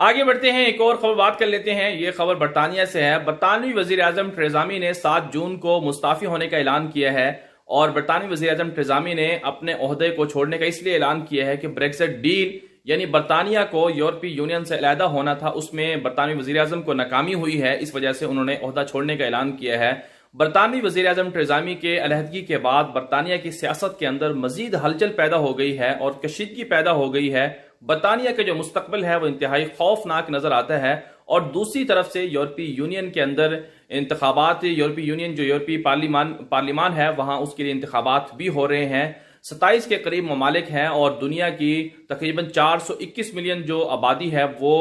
آگے بڑھتے ہیں، ایک اور خبر بات کر لیتے ہیں۔ یہ خبر برطانیہ سے ہے۔ برطانوی وزیر اعظم ٹریزا مے نے 7 جون کو مستعفی ہونے کا اعلان کیا ہے، اور برطانوی وزیر اعظم ٹریزا مے نے اپنے عہدے کو چھوڑنے کا اس لیے اعلان کیا ہے کہ بریگزٹ ڈیل، یعنی برطانیہ کو یورپی یونین سے علیحدہ ہونا تھا، اس میں برطانوی وزیر اعظم کو ناکامی ہوئی ہے، اس وجہ سے انہوں نے عہدہ چھوڑنے کا اعلان کیا ہے۔ برطانوی وزیر اعظم ٹریزا مے کے علیحدگی کے بعد برطانیہ کی سیاست کے اندر مزید ہلچل پیدا ہو گئی ہے اور کشیدگی پیدا ہو گئی ہے۔ برطانیہ کا جو مستقبل ہے وہ انتہائی خوفناک نظر آتا ہے، اور دوسری طرف سے یورپی یونین کے اندر انتخابات، یورپی یونین جو یورپی پارلیمان ہے وہاں اس کے لیے انتخابات بھی ہو رہے ہیں۔ 27 کے قریب ممالک ہیں، اور دنیا کی تقریباً 421 ملین جو آبادی ہے وہ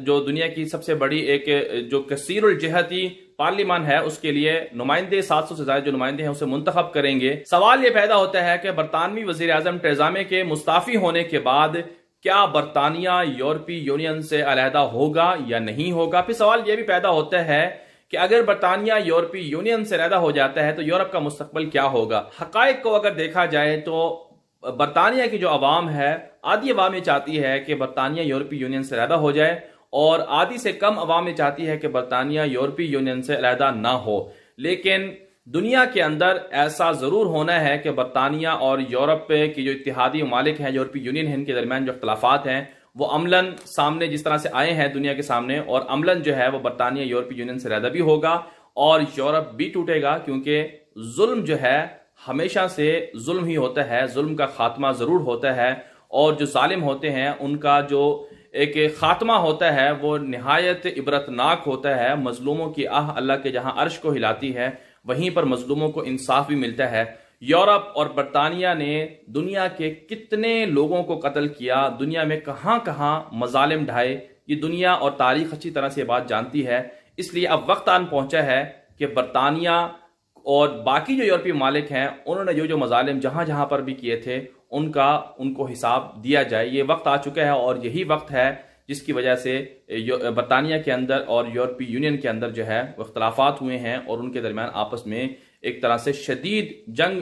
جو دنیا کی سب سے بڑی ایک جو کثیر الجہتی پارلیمان ہے اس کے لیے نمائندے 700 سے زائد جو نمائندے ہیں اسے منتخب کریں گے۔ سوال یہ پیدا ہوتا ہے کہ برطانوی وزیر اعظم ٹریزا مے کے مستعفی ہونے کے بعد کیا برطانیہ یورپی یونین سے علیحدہ ہوگا یا نہیں ہوگا؟ پھر سوال یہ بھی پیدا ہوتا ہے کہ اگر برطانیہ یورپی یونین سے علیحدہ ہو جاتا ہے تو یورپ کا مستقبل کیا ہوگا؟ حقائق کو اگر دیکھا جائے تو برطانیہ کی جو عوام ہے، آدھی عوام یہ چاہتی ہے کہ برطانیہ یورپی یونین سے علیحدہ ہو جائے، اور آدھی سے کم عوام یہ چاہتی ہے کہ برطانیہ یورپی یونین سے علیحدہ نہ ہو۔ لیکن دنیا کے اندر ایسا ضرور ہونا ہے کہ برطانیہ اور یورپ کی جو اتحادی ممالک ہیں، یورپی یونین ہے، ان کے درمیان جو اختلافات ہیں وہ عملاً سامنے جس طرح سے آئے ہیں دنیا کے سامنے، اور عملاً جو ہے وہ برطانیہ یورپی یونین سے علیحدہ بھی ہوگا اور یورپ بھی ٹوٹے گا، کیونکہ ظلم جو ہے ہمیشہ سے ظلم ہی ہوتا ہے، ظلم کا خاتمہ ضرور ہوتا ہے، اور جو ظالم ہوتے ہیں ان کا جو ایک خاتمہ ہوتا ہے وہ نہایت عبرتناک ہوتا ہے۔ مظلوموں کی آہ اللہ کے جہاں عرش کو ہلاتی ہے، وہیں پر مظلوموں کو انصاف بھی ملتا ہے۔ یورپ اور برطانیہ نے دنیا کے کتنے لوگوں کو قتل کیا، دنیا میں کہاں کہاں مظالم ڈھائے، یہ دنیا اور تاریخ اچھی طرح سے یہ بات جانتی ہے۔ اس لیے اب وقت آن پہنچا ہے کہ برطانیہ اور باقی جو یورپی ممالک ہیں انہوں نے جو مظالم جہاں جہاں پر بھی کیے تھے ان کو حساب دیا جائے۔ یہ وقت آ چکا ہے، اور یہی وقت ہے جس کی وجہ سے برطانیہ کے اندر اور یورپی یونین کے اندر جو ہے وہ اختلافات ہوئے ہیں، اور ان کے درمیان آپس میں ایک طرح سے شدید جنگ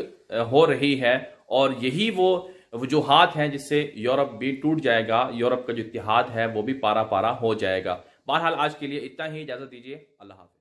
ہو رہی ہے، اور یہی وہ وجوہات ہیں جس سے یورپ بھی ٹوٹ جائے گا، یورپ کا جو اتحاد ہے وہ بھی پارا پارا ہو جائے گا۔ بہرحال آج کے لیے اتنا ہی، اجازت دیجیے، اللہ حافظ۔